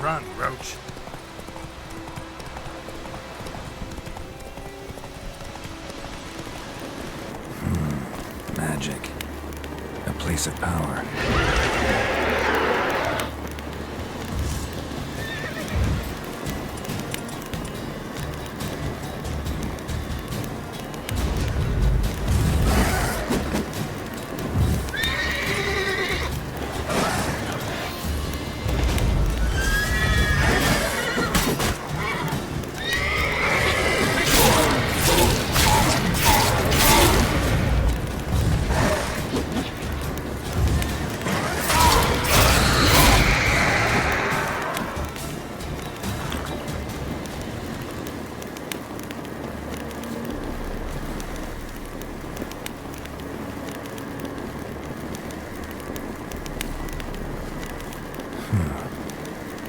Run, Roach. Magic. A place of power.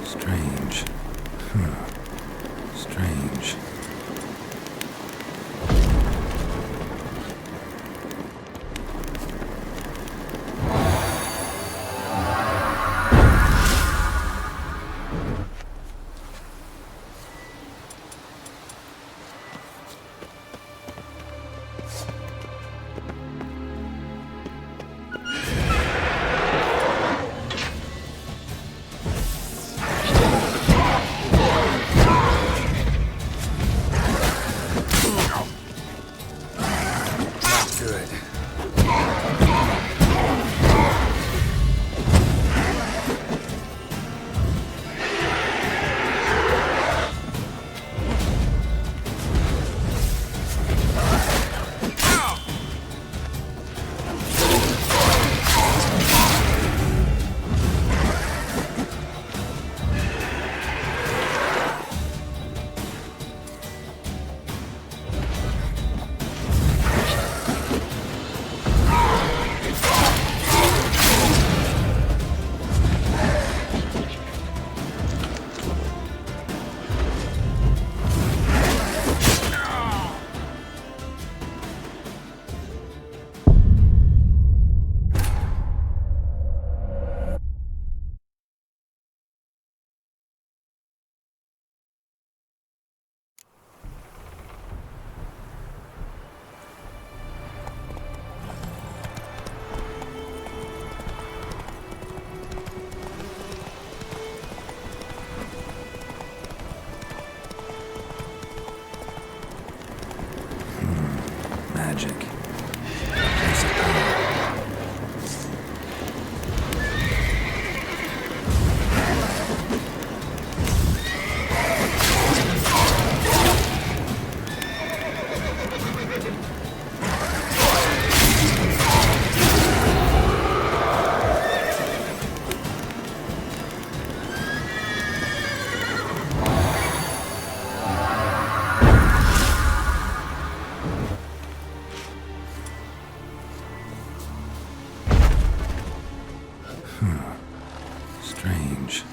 Strange. Strange. Magic. Place of power. Strange.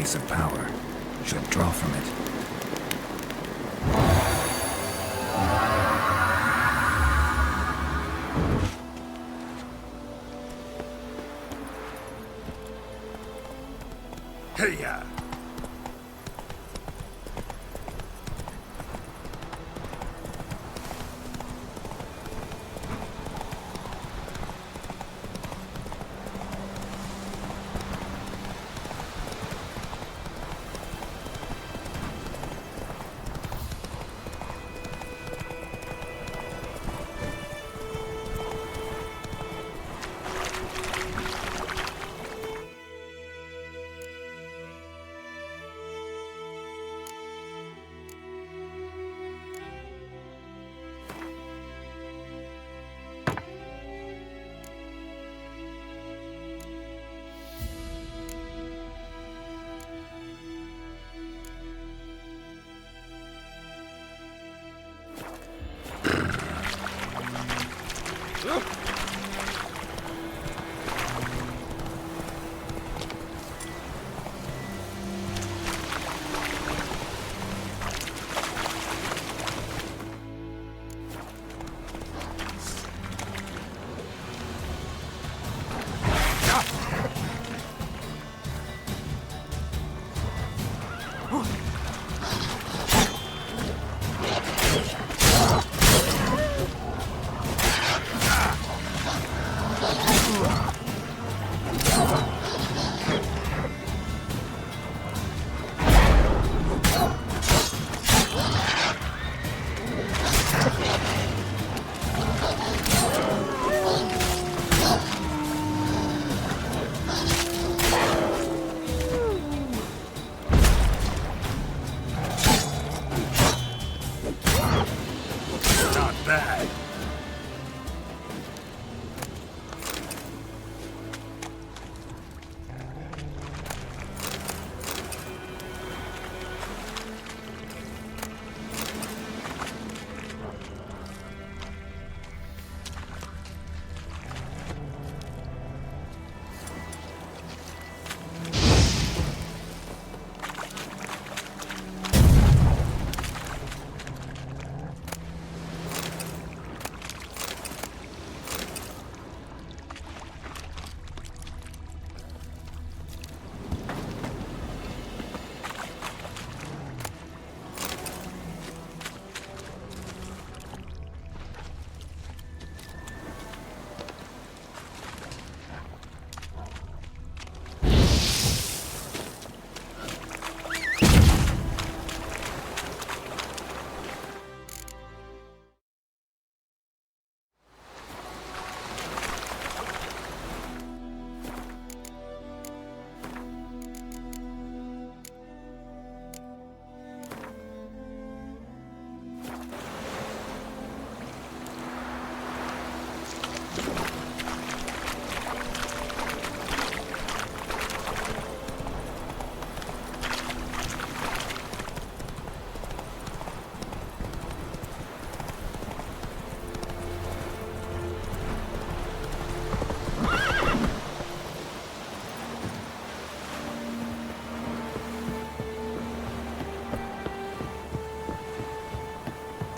place of power should draw from it. Hey-ya!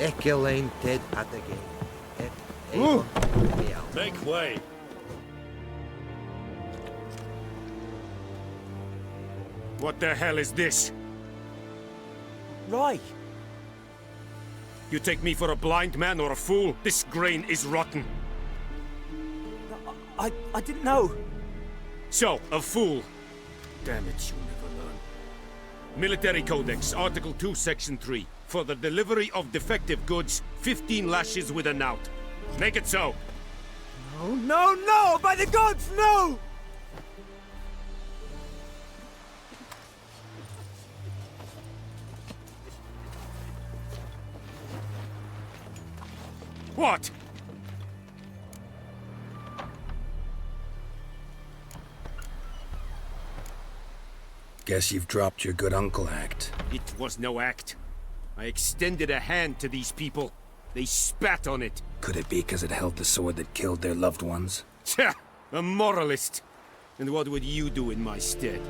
Echelane dead at the game. Make way! What the hell is this? Right. You take me for a blind man or a fool? This grain is rotten. I didn't know. So, a fool. Damn it, you never learn. Military Codex, Article 2, Section 3. For the delivery of defective goods, 15 lashes with a knout. Make it so. No, no, no! By the gods, no! What? Guess you've dropped your good uncle act. It was no act. I extended a hand to these people. They spat on it. Could it be because it held the sword that killed their loved ones? Tch, a moralist. And what would you do in my stead?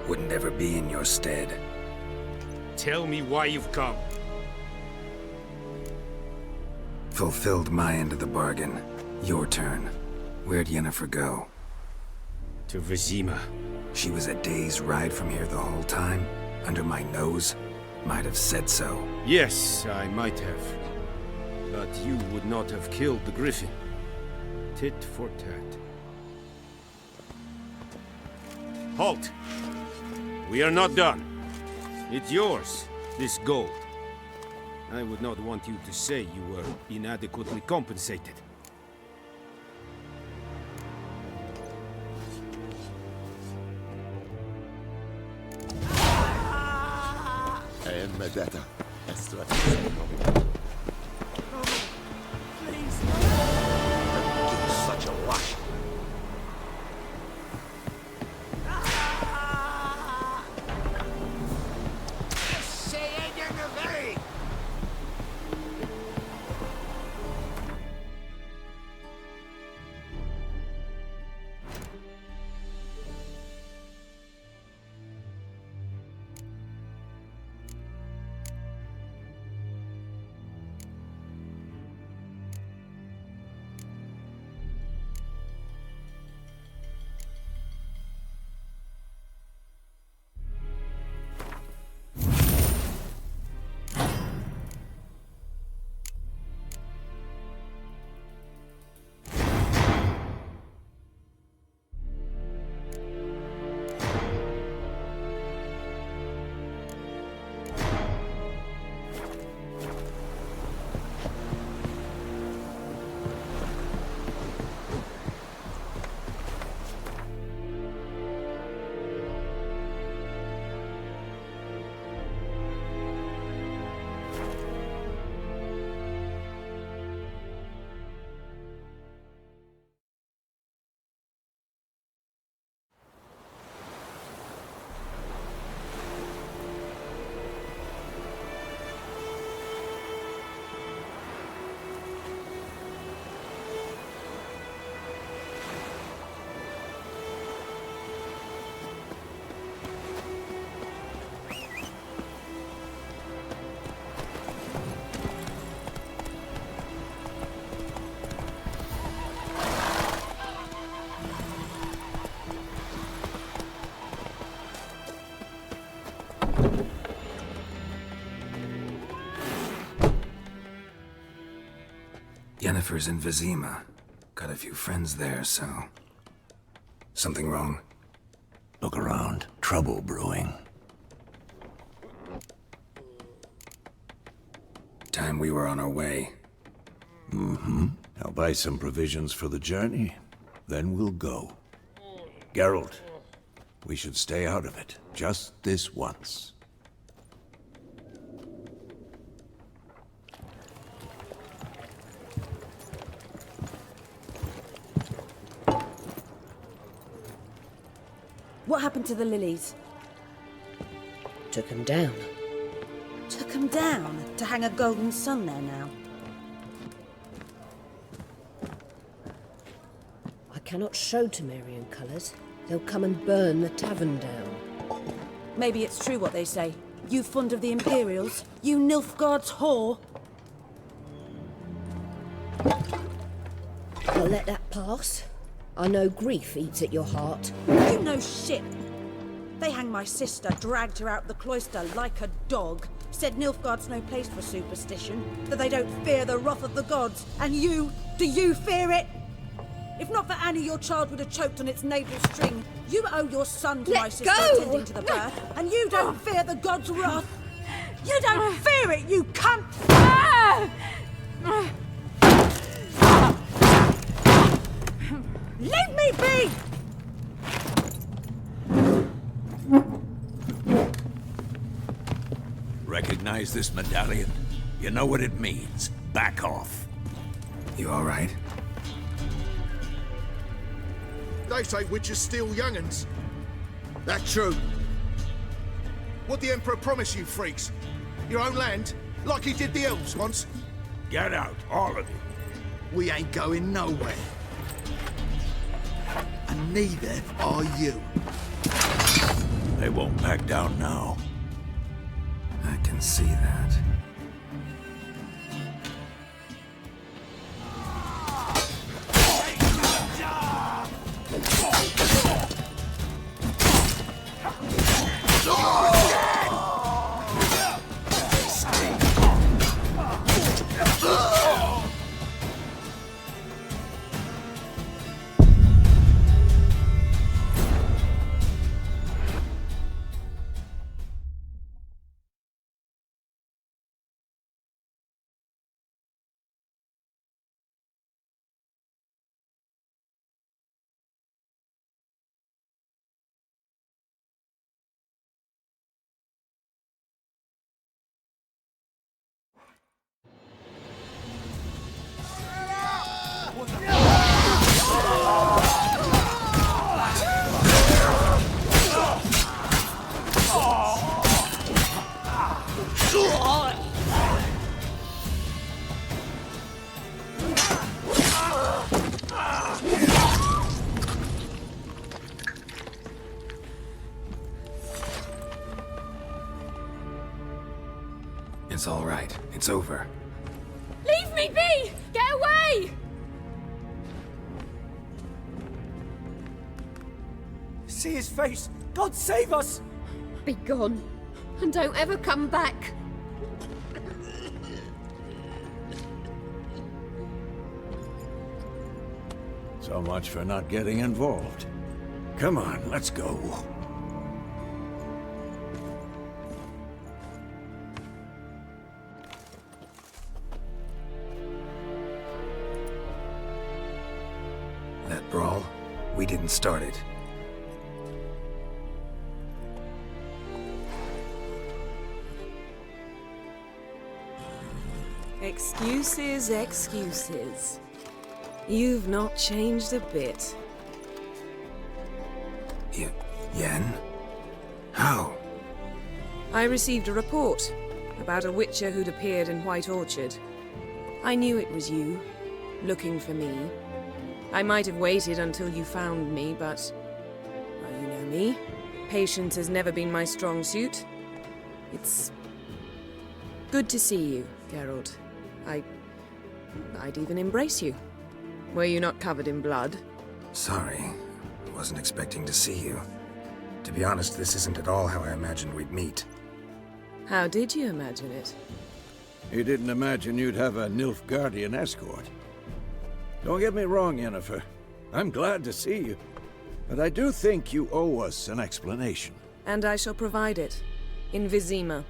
wouldn't ever be in your stead. Tell me why you've come. Fulfilled my end of the bargain. Your turn. Where'd Yennefer go? To Vizima. She was a day's ride from here the whole time? Under my nose? Might have said so. Yes, I might have. But you would not have killed the griffin. Tit for tat. Halt! We are not done. It's yours, this gold. I would not want you to say you were inadequately compensated. Medetta. Extra. Such a lot. Yennefer's in Vizima. Got a few friends there, so... Something wrong? Look around. Trouble brewing. Time we were on our way. I'll buy some provisions for the journey, then we'll go. Geralt, we should stay out of it, just this once. What happened to the lilies? Took him down. Took them down to hang a golden sun there now. I cannot show Temerian colours. They'll come and burn the tavern down. Maybe it's true what they say. You fond of the Imperials? You Nilfgaard's whore? I'll let that pass. I know grief eats at your heart. You know shit. They hanged my sister, dragged her out the cloister like a dog. Said Nilfgaard's no place for superstition, that they don't fear the wrath of the gods. And you, do you fear it? If not for Annie, your child would have choked on its navel string. You owe your son to my sister attending to the birth, and you don't fear the gods' wrath. You don't fear it, you cunt! Leave me be! Recognize this medallion? You know what it means. Back off. You all right? They say witches steal young'uns. That true. What the Emperor promised you freaks? Your own land? Like he did the elves once? Get out, all of you. We ain't going nowhere. And neither are you. They won't back down now. I can see that. It's all right. It's over. Leave me be! Get away! See his face! God save us! Be gone. And don't ever come back. So much for not getting involved. Come on, let's go. That brawl, we didn't start it. Excuses, excuses. You've not changed a bit. Yen? How? I received a report about a witcher who'd appeared in White Orchard. I knew it was you, looking for me. I might have waited until you found me, but... well, you know me. Patience has never been my strong suit. It's... good to see you, Geralt. I'd even embrace you. Were you not covered in blood? Sorry. I wasn't expecting to see you. To be honest, this isn't at all how I imagined we'd meet. How did you imagine it? You didn't imagine you'd have a Nilfgaardian escort. Don't get me wrong, Yennefer. I'm glad to see you. But I do think you owe us an explanation. And I shall provide it. In Vizima.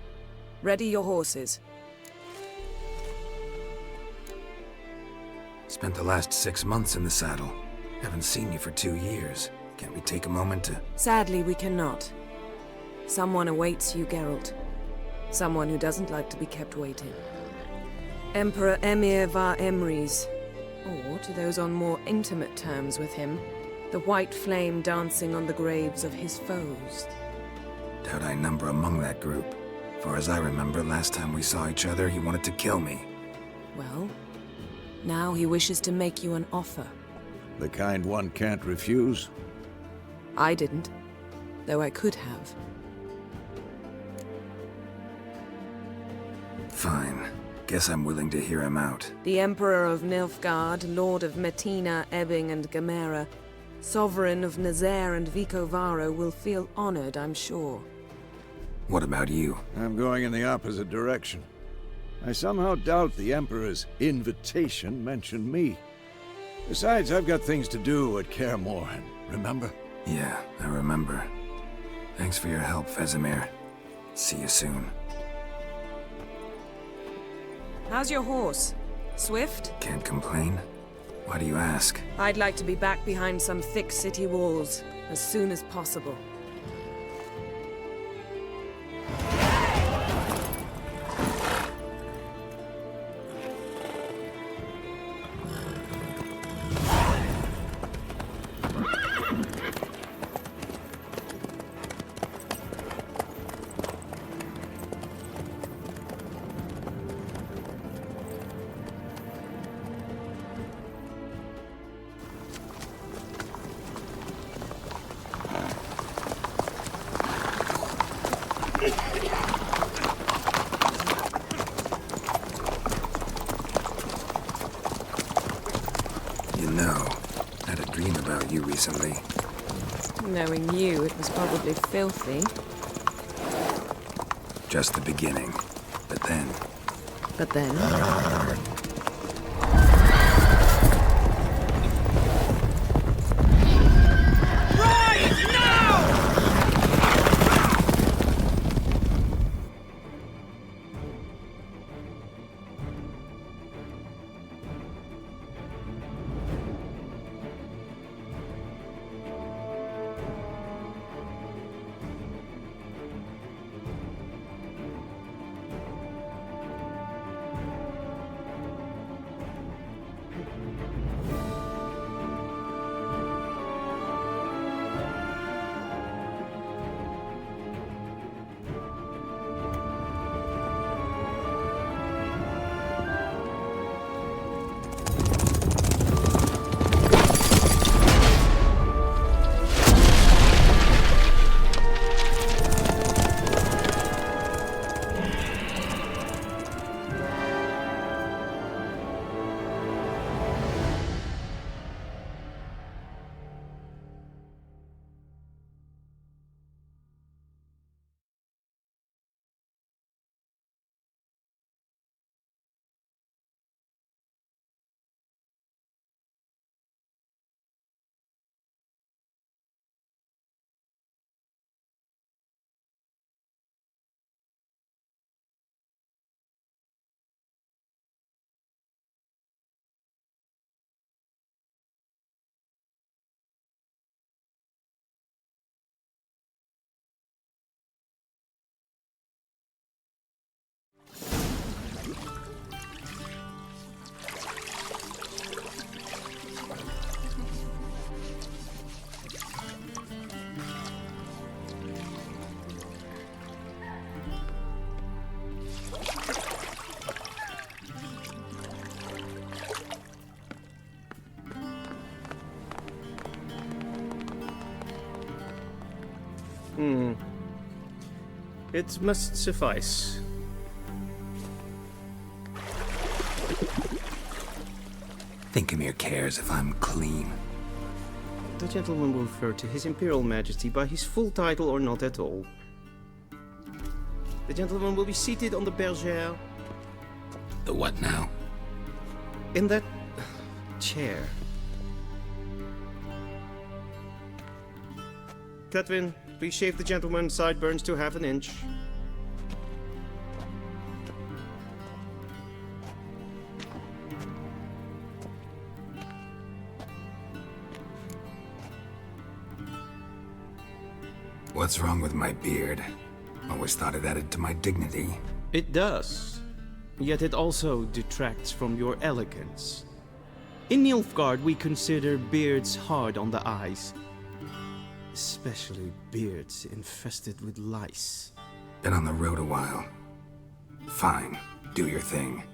Ready your horses. Spent the last 6 months in the saddle. Haven't seen you for 2 years. Can't we take a moment to... Sadly, we cannot. Someone awaits you, Geralt. Someone who doesn't like to be kept waiting. Emperor Emyrhis. Or, to those on more intimate terms with him, the white flame dancing on the graves of his foes. Doubt I number among that group. Far as I remember, last time we saw each other, he wanted to kill me. Well, now he wishes to make you an offer. The kind one can't refuse. I didn't, though I could have. Fine. Guess I'm willing to hear him out. The Emperor of Nilfgaard, Lord of Metina, Ebbing, and Gamera, Sovereign of Nazaire and Vicovaro will feel honored, I'm sure. What about you? I'm going in the opposite direction. I somehow doubt the Emperor's invitation mentioned me. Besides, I've got things to do at Kaer Morhen, remember? Yeah, I remember. Thanks for your help, Vesemir. See you soon. How's your horse? Swift? Can't complain. Why do you ask? I'd like to be back behind some thick city walls as soon as possible. You know, I had a dream about you recently. Knowing you, it was probably filthy. Just the beginning. But then... But then... It must suffice. Think Emir cares if I'm clean. The gentleman will refer to His Imperial Majesty by his full title or not at all. The gentleman will be seated on the bergère. The what now? In that chair. Cletwin, please shave the gentleman's sideburns to half an inch. What's wrong with my beard? Always thought it added to my dignity. It does. Yet it also detracts from your elegance. In Nilfgaard, we consider beards hard on the eyes. Especially beards infested with lice. Been on the road a while. Fine, do your thing.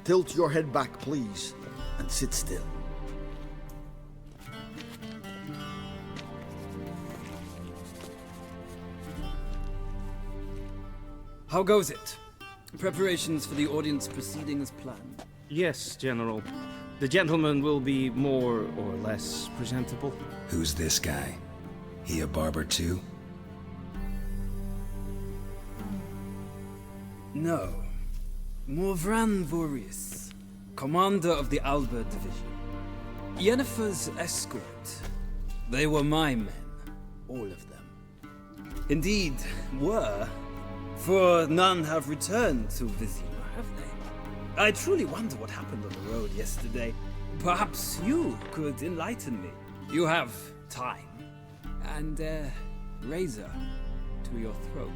Tilt your head back, please, and sit still. How goes it? Preparations for the audience proceeding as planned? Yes, General. The gentleman will be more or less presentable. Who's this guy? He a barber too? No. Morvran Vorius, commander of the Alba Division. Yennefer's escort. They were my men. All of them. Indeed, were. For none have returned to Vizima, have they? I truly wonder what happened on the road yesterday. Perhaps you could enlighten me. You have time. And a razor to your throat.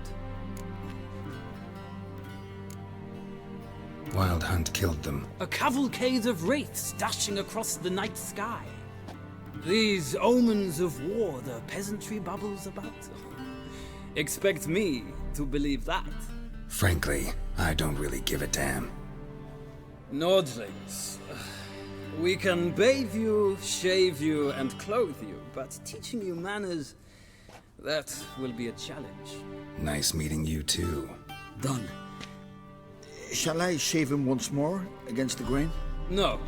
Wild Hunt killed them. A cavalcade of wraiths dashing across the night sky. These omens of war the peasantry bubbles about. Expect me to believe that. Frankly, I don't really give a damn. Nordlings. We can bathe you, shave you, and clothe you, but teaching you manners, that will be a challenge. Nice meeting you too. Done. Shall I shave him once more, against the grain? No.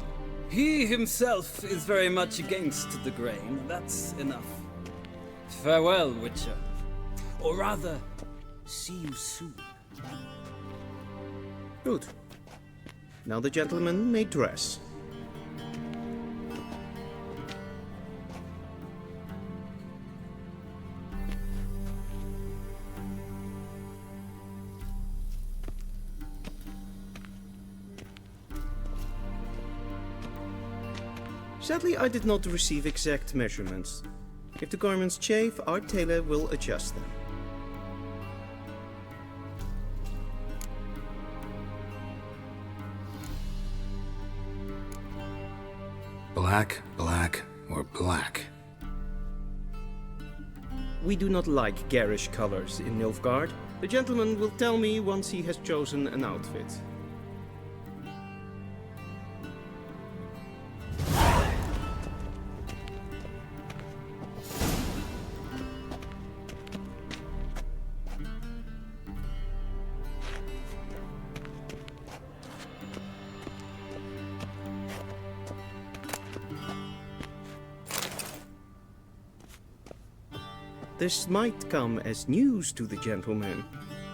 He himself is very much against the grain. That's enough. Farewell, Witcher. Or rather, see you soon. Good. Now the gentleman may dress. Sadly, I did not receive exact measurements. If the garments chafe, our tailor will adjust them. Black, black, or black? We do not like garish colors in Nilfgaard. The gentleman will tell me once he has chosen an outfit. This might come as news to the gentleman,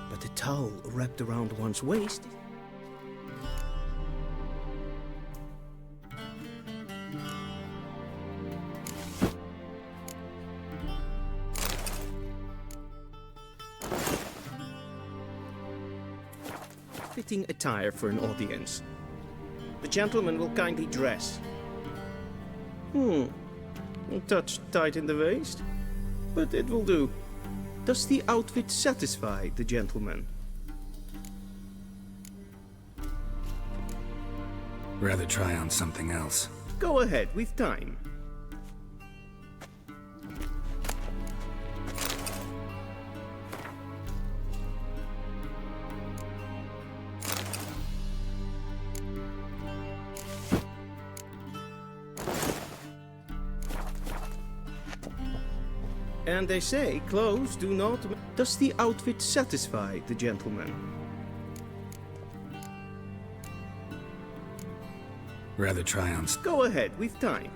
but the towel wrapped around one's waist... fitting attire for an audience. The gentleman will kindly dress. A touch tight in the waist? But it will do. Does the outfit satisfy the gentleman? Rather try on something else. Go ahead, we've time. And they say clothes do not... Does the outfit satisfy the gentleman? Rather try on... Go ahead, we've time.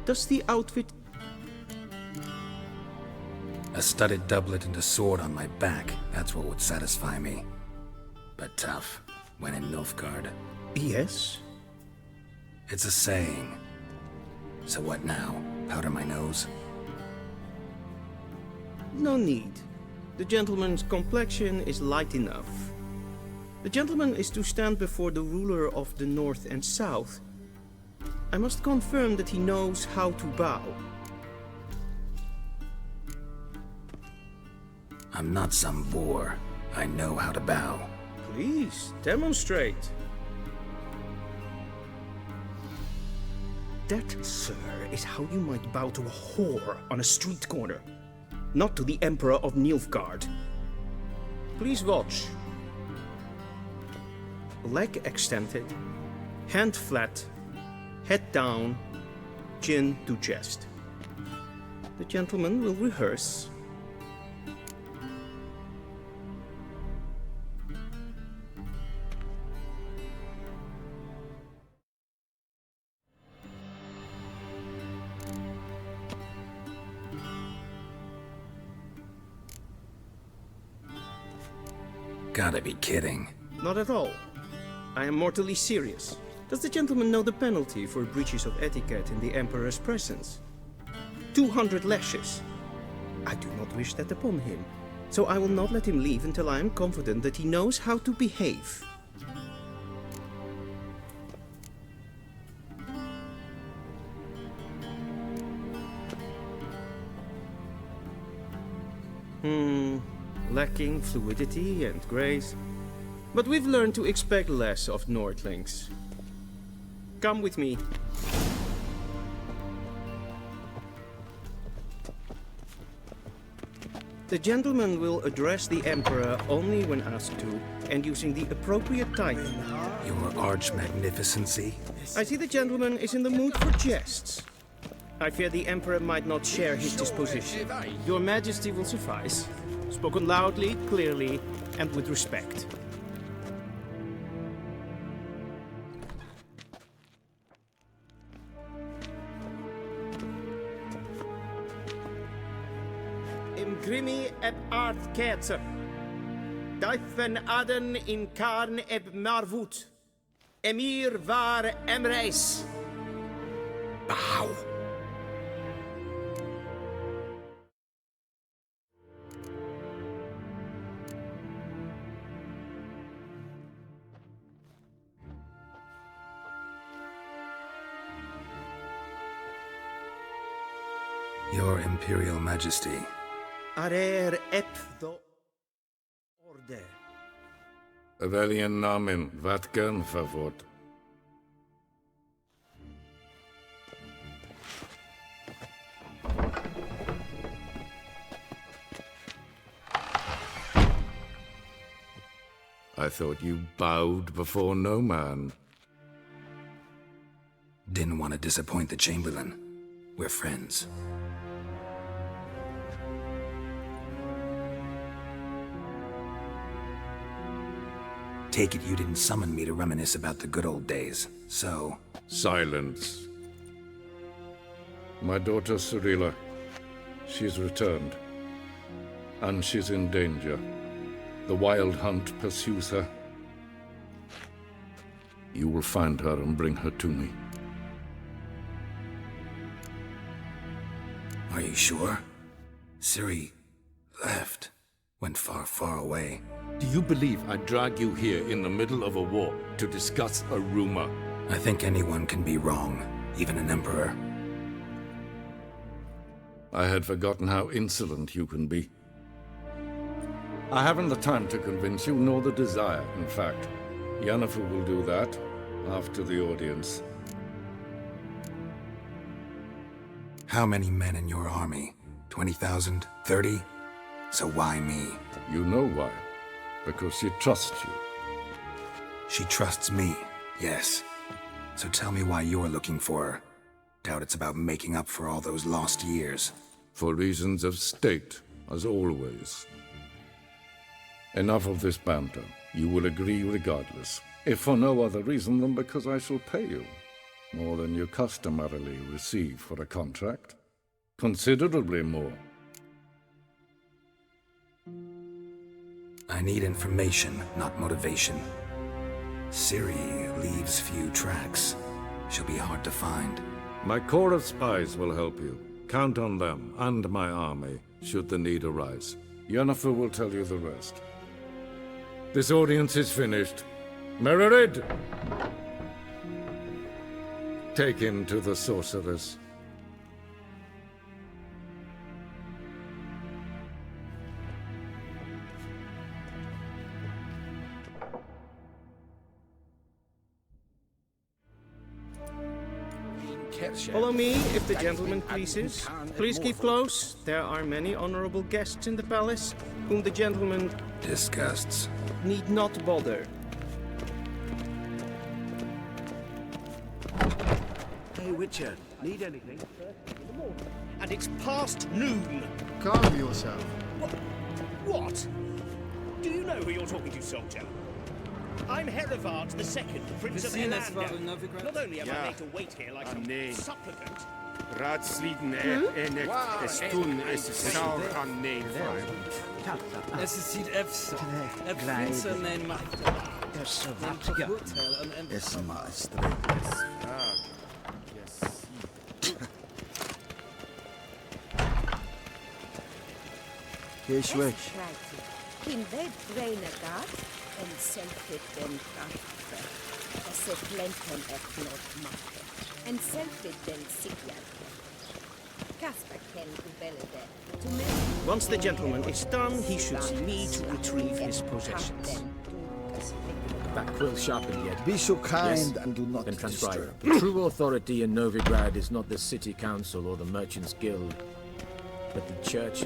Does the outfit... A studded doublet and a sword on my back, that's what would satisfy me. But tough, when in Nilfgaard. Yes? It's a saying. So what now? Powder my nose? No need. The gentleman's complexion is light enough. The gentleman is to stand before the ruler of the North and South. I must confirm that he knows how to bow. I'm not some boor. I know how to bow. Please, demonstrate. That, sir, is how you might bow to a whore on a street corner. Not to the Emperor of Nilfgaard. Please watch. Leg extended, hand flat, head down, chin to chest. The gentleman will rehearse. Gotta be kidding. Not at all. I am mortally serious. Does the gentleman know the penalty for breaches of etiquette in the Emperor's presence? 200 lashes. I do not wish that upon him, so I will not let him leave until I am confident that he knows how to behave. Lacking fluidity and grace. But we've learned to expect less of Nordlings. Come with me. The gentleman will address the Emperor only when asked to, and using the appropriate title. Your Arch-Magnificency? I see the gentleman is in the mood for jests. I fear the Emperor might not share his disposition. Your Majesty will suffice. Spoken loudly, clearly, and with respect. Imgrimi eb art ketzer. Daifen aden in karn eb marvut. Emir var Emyrhis. Bow. Your Imperial Majesty. Arer ep do orde. Welchen Namen, wat gern verwort? I thought you bowed before no man. Didn't want to disappoint the Chamberlain. We're friends. Take it you didn't summon me to reminisce about the good old days, so... Silence. My daughter Cyrilla, she's returned. And she's in danger. The Wild Hunt pursues her. You will find her and bring her to me. Are you sure? Ciri left. Went far, far away. Do you believe I'd drag you here in the middle of a war to discuss a rumor? I think anyone can be wrong, even an emperor. I had forgotten how insolent you can be. I haven't the time to convince you, nor the desire, in fact. Yennefer will do that after the audience. How many men in your army? 20,000? 30? So why me? You know why. Because she trusts you. She trusts me, yes. So tell me why you're looking for her. Doubt it's about making up for all those lost years. For reasons of state, as always. Enough of this banter. You will agree regardless. If for no other reason than because I shall pay you. More than you customarily receive for a contract. Considerably more. I need information, not motivation. Ciri leaves few tracks. She'll be hard to find. My corps of spies will help you. Count on them, and my army, should the need arise. Yennefer will tell you the rest. This audience is finished. Mererid! Take him to the sorceress. Follow me, if the gentleman pleases. Please keep close. There are many honorable guests in the palace, whom the gentleman... disgusts. ...need not bother. Hey, Witcher, need anything? And it's past noon. Calm yourself. What? Do you know who you're talking to, soldier? I'm Herivard II, Prince of Elander. Not only am I made to wait here like some supplicant. Ratsliden estun es saur an nein. Es sieht efsa. Prince nein macht. Er så Ja. Es maestro. Keşvek. Kin ved brenegat en selfit den krafte. Se plenten eknot matte. En selfit den sigjan. Kasper ken ubelede. Once the gentleman is done, he should see me to retrieve his possessions. That quill sharpened yet? Be so kind Yes. and do not Then transcribe. disturb. The true authority in Novigrad is not the city council or the merchants' guild, but the church.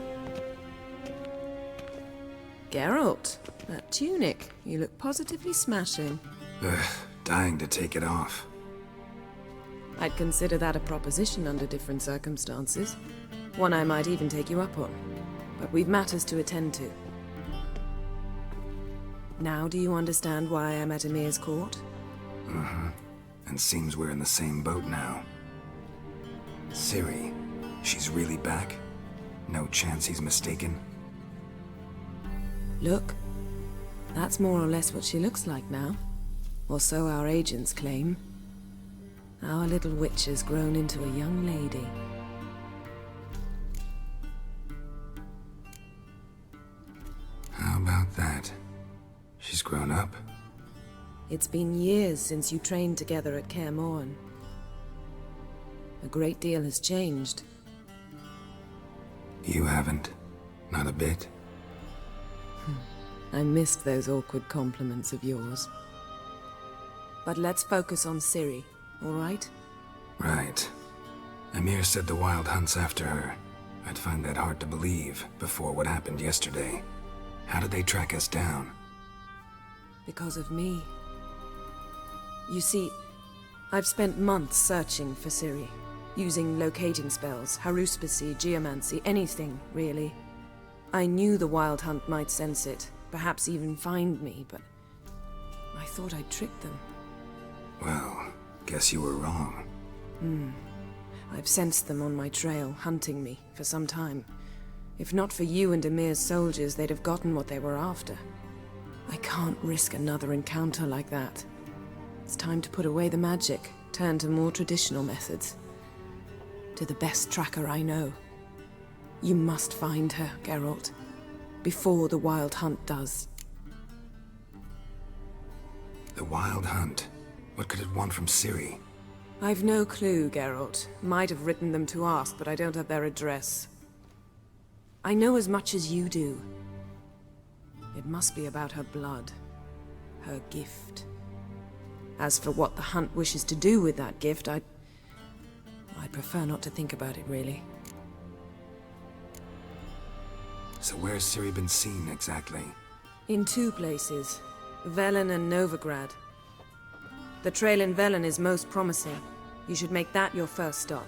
Geralt, that tunic. You look positively smashing. Ugh, dying to take it off. I'd consider that a proposition under different circumstances. One I might even take you up on. But we've matters to attend to. Now do you understand why I'm at Emyr's court? Mm-hmm. And seems we're in the same boat now. Ciri, she's really back? No chance he's mistaken? Look, that's more or less what she looks like now. Or so our agents claim. Our little witch has grown into a young lady. How about that? She's grown up? It's been years since you trained together at Kaer Morhen. A great deal has changed. You haven't. Not a bit. I missed those awkward compliments of yours. But let's focus on Ciri, all right? Right. Emhyr said the Wild Hunt's after her. I'd find that hard to believe before what happened yesterday. How did they track us down? Because of me. You see, I've spent months searching for Ciri, using locating spells, haruspicy, geomancy, anything, really. I knew the Wild Hunt might sense it, perhaps even find me, but I thought I'd tricked them. Well, guess you were wrong. I've sensed them on my trail, hunting me, for some time. If not for you and Emyr's soldiers, they'd have gotten what they were after. I can't risk another encounter like that. It's time to put away the magic, turn to more traditional methods. To the best tracker I know. You must find her, Geralt. Before the Wild Hunt does. The Wild Hunt? What could it want from Ciri? I've no clue, Geralt. Might have written them to ask, but I don't have their address. I know as much as you do. It must be about her blood. Her gift. As for what the Hunt wishes to do with that gift, I'd prefer not to think about it, really. So where's Ciri been seen, exactly? In two places. Velen and Novigrad. The trail in Velen is most promising. You should make that your first stop.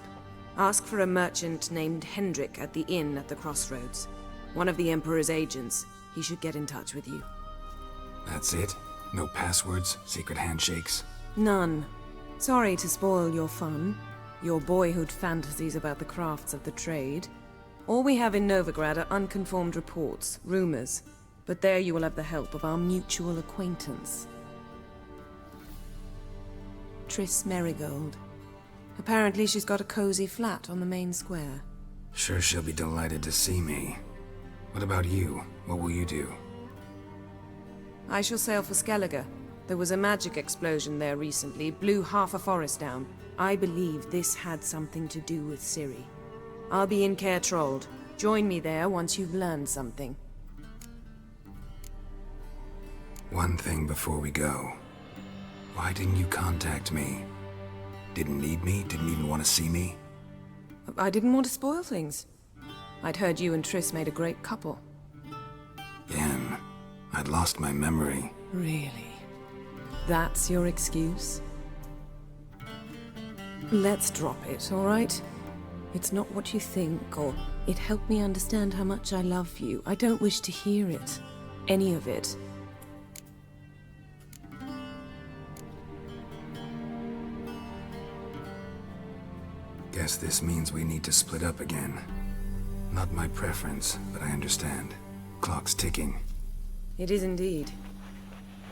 Ask for a merchant named Hendrik at the inn at the crossroads. One of the Emperor's agents. He should get in touch with you. That's it? No passwords? Secret handshakes? None. Sorry to spoil your fun. Your boyhood fantasies about the crafts of the trade. All we have in Novigrad are unconfirmed reports, rumors. But there you will have the help of our mutual acquaintance. Triss Merigold. Apparently she's got a cozy flat on the main square. Sure she'll be delighted to see me. What about you? What will you do? I shall sail for Skellige. There was a magic explosion there recently, blew half a forest down. I believe this had something to do with Ciri. I'll be in Caer Trolde. Join me there once you've learned something. One thing before we go. Why didn't you contact me? Didn't need me? Didn't even want to see me? I didn't want to spoil things. I'd heard you and Triss made a great couple. Yen, I'd lost my memory. Really? That's your excuse? Let's drop it, all right? It's not what you think, or it helped me understand how much I love you. I don't wish to hear it. Any of it. Guess this means we need to split up again. Not my preference, but I understand. Clock's ticking. It is indeed.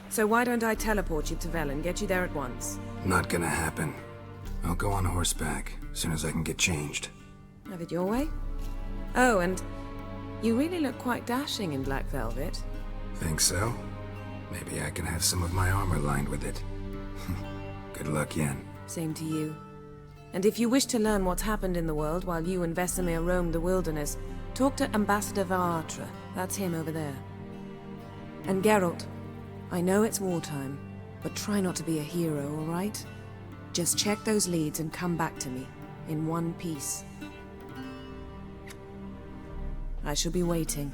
So why don't I teleport you to Velen, get you there at once? Not gonna happen. I'll go on horseback, as soon as I can get changed. Have it your way? Oh, and you really look quite dashing in black velvet. Think so? Maybe I can have some of my armor lined with it. Good luck, Yen. Same to you. And if you wish to learn what's happened in the world while you and Vesemir roamed the wilderness, talk to Ambassador Varatra. That's him over there. And Geralt, I know it's wartime, but try not to be a hero, all right? Just check those leads and come back to me, in one piece. I shall be waiting.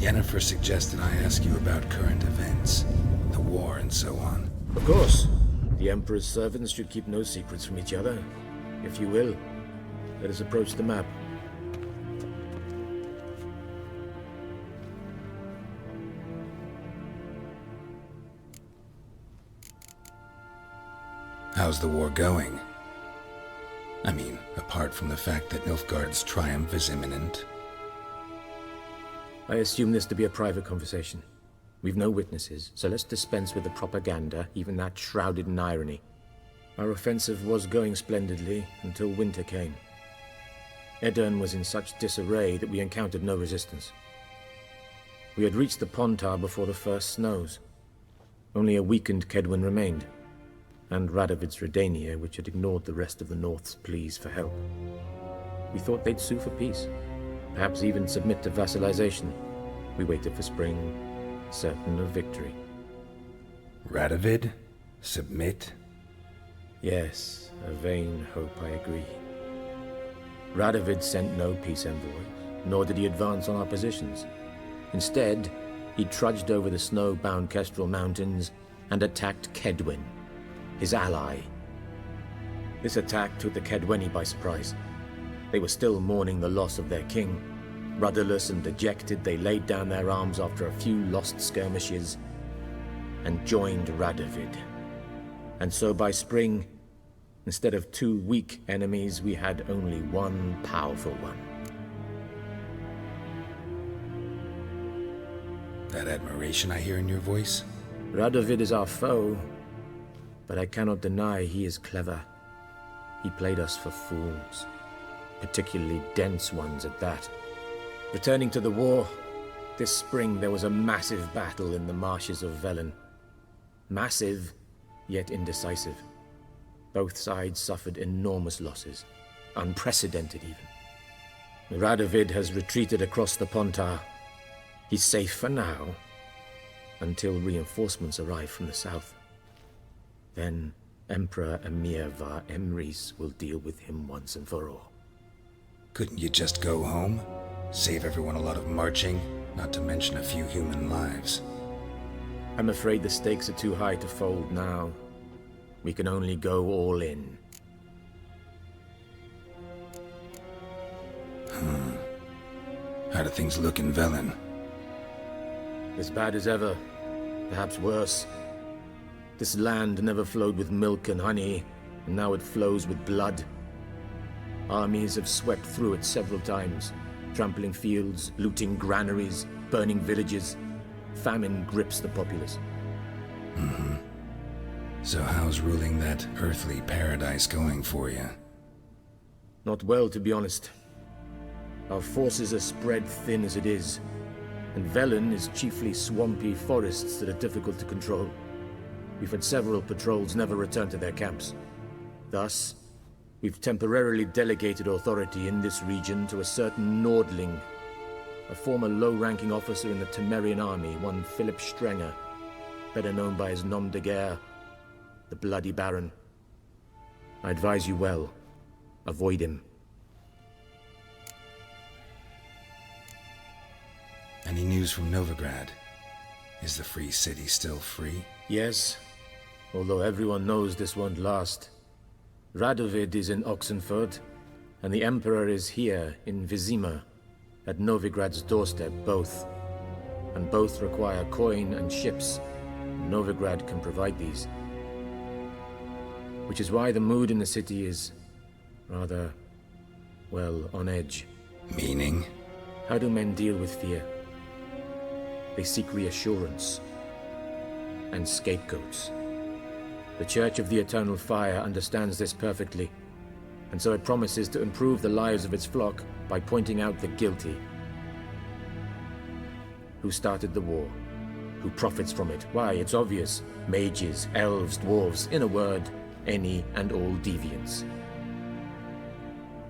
Yennefer suggested I ask you about current events, the war and so on. Of course. The Emperor's servants should keep no secrets from each other. If you will, let us approach the map. How's the war going? I mean, apart from the fact that Nilfgaard's triumph is imminent. I assume this to be a private conversation. We've no witnesses, so let's dispense with the propaganda, even that shrouded in irony. Our offensive was going splendidly until winter came. Edirn was in such disarray that we encountered no resistance. We had reached the Pontar before the first snows. Only a weakened Kedwen remained, and Radovid's Redania, which had ignored the rest of the North's pleas for help. We thought they'd sue for peace, perhaps even submit to vassalization. We waited for spring, certain of victory. Radovid? Submit? Yes, a vain hope, I agree. Radovid sent no peace envoys, nor did he advance on our positions. Instead, he trudged over the snow-bound Kestrel Mountains and attacked Kedwen, his ally. This attack took the Kedweni by surprise. They were still mourning the loss of their king. Rudderless and dejected, they laid down their arms after a few lost skirmishes and joined Radovid. And so by spring, instead of 2 weak enemies, we had only one powerful one. That admiration I hear in your voice? Radovid is our foe, but I cannot deny he is clever. He played us for fools, particularly dense ones at that. Returning to the war, this spring there was a massive battle in the marshes of Velen. Massive, yet indecisive. Both sides suffered enormous losses, unprecedented even. Radovid has retreated across the Pontar. He's safe for now, until reinforcements arrive from the south. Then Emperor Emyrhis will deal with him once and for all. Couldn't you just go home? Save everyone a lot of marching, not to mention a few human lives. I'm afraid the stakes are too high to fold now. We can only go all in. How do things look in Velen? As bad as ever, perhaps worse. This land never flowed with milk and honey, and now it flows with blood. Armies have swept through it several times, trampling fields, looting granaries, burning villages. Famine grips the populace. So how's ruling that earthly paradise going for you? Not well, to be honest. Our forces are spread thin as it is, and Velen is chiefly swampy forests that are difficult to control. We've had several patrols never return to their camps. Thus, we've temporarily delegated authority in this region to a certain Nordling, a former low-ranking officer in the Temerian army, one Philip Strenger, better known by his nom de guerre, the Bloody Baron. I advise you well. Avoid him. Any news from Novigrad? Is the free city still free? Yes, although everyone knows this won't last. Radovid is in Oxenfurt, and the Emperor is here in Vizima, at Novigrad's doorstep, both. And both require coin and ships. Novigrad can provide these. Which is why the mood in the city is rather, well, on edge. Meaning? How do men deal with fear? They seek reassurance and scapegoats. The Church of the Eternal Fire understands this perfectly, and so it promises to improve the lives of its flock by pointing out the guilty. Who started the war? Who profits from it? Why, it's obvious. Mages, elves, dwarves, in a word, any and all deviants.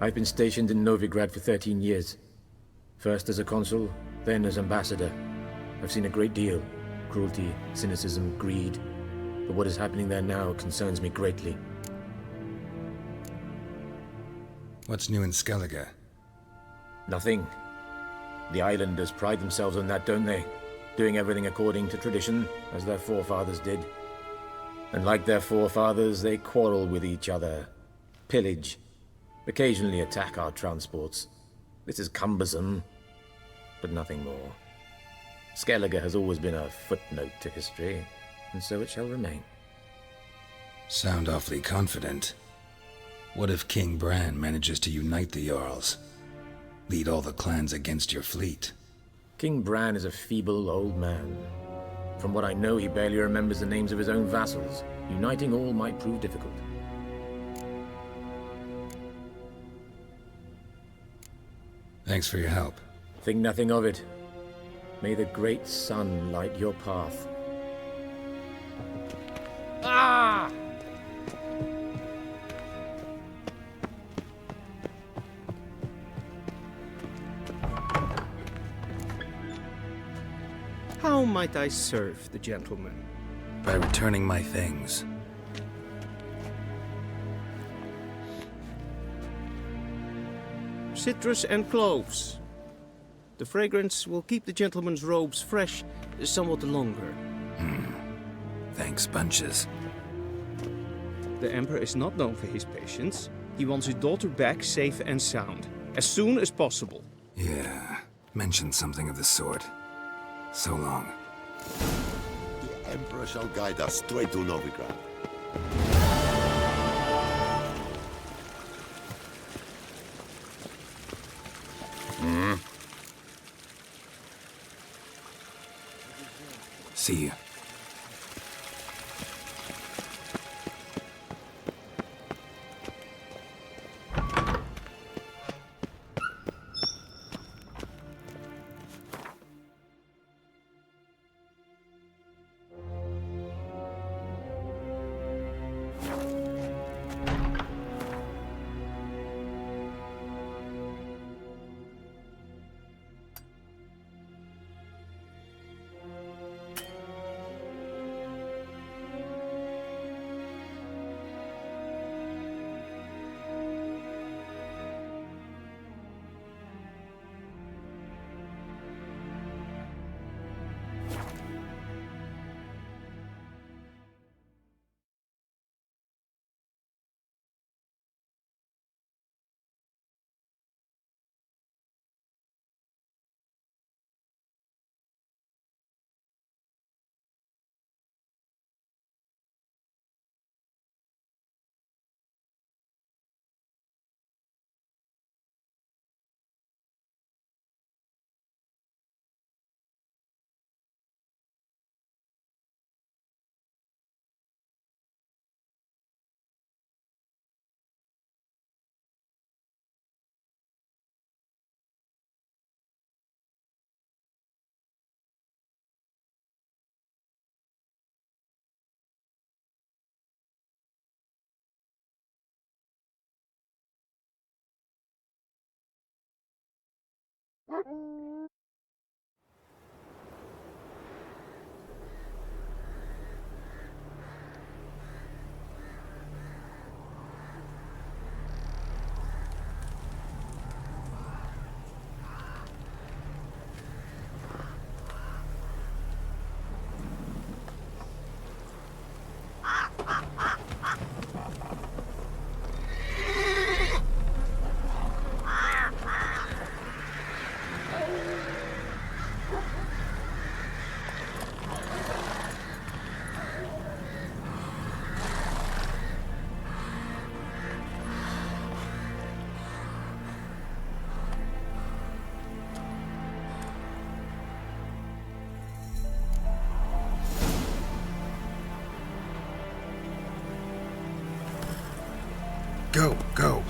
I've been stationed in Novigrad for 13 years. First as a consul, then as ambassador. I've seen a great deal. Cruelty, cynicism, greed. But what is happening there now concerns me greatly. What's new in Skellige? Nothing. The islanders pride themselves on that, don't they? Doing everything according to tradition, as their forefathers did. And like their forefathers, they quarrel with each other, pillage, occasionally attack our transports. This is cumbersome, but nothing more. Skellige has always been a footnote to history, and so it shall remain. Sound awfully confident. What if King Bran manages to unite the Jarls? Lead all the clans against your fleet? King Bran is a feeble old man. From what I know, he barely remembers the names of his own vassals. Uniting all might prove difficult. Thanks for your help. Think nothing of it. May the great sun light your path. Ah! How might I serve the gentleman? By returning my things. Citrus and cloves. The fragrance will keep the gentleman's robes fresh somewhat longer. Thanks, bunches. The Emperor is not known for his patience. He wants his daughter back safe and sound, as soon as possible. Yeah, mentioned something of the sort. So long. The Emperor shall guide us straight to Novigrad. See you. Go, go.